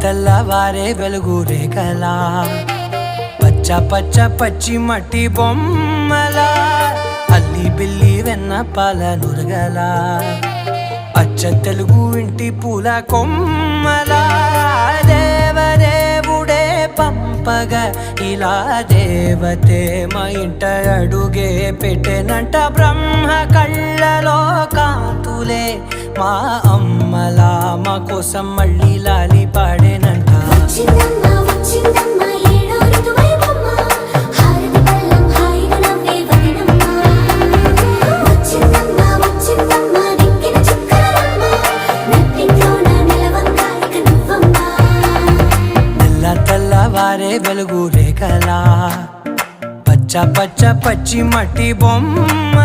తెల్లవారే వెలుగు రేఖలా పచ్చ పచ్చ పచ్చి మట్టి బొమ్మలా అల్లి బిల్లి వెన్న పాల నురగలా అచ్చ తెలుగు ఇంటి పూల కొమ్మలా దేవదేవుడే పంపగా ఇలా దేవతే మా ఇంట అడుగే పెట్టెనంట బ్రహ్మ కళ్ళలో కాంతులే మా అమ్మలా మా కోసం మళ్ళీ లాలి పాడేనంట తెల్లవారే వెలుగు రేఖలా పచ్చ పచ్చ పచ్చి మట్టి బొమ్మ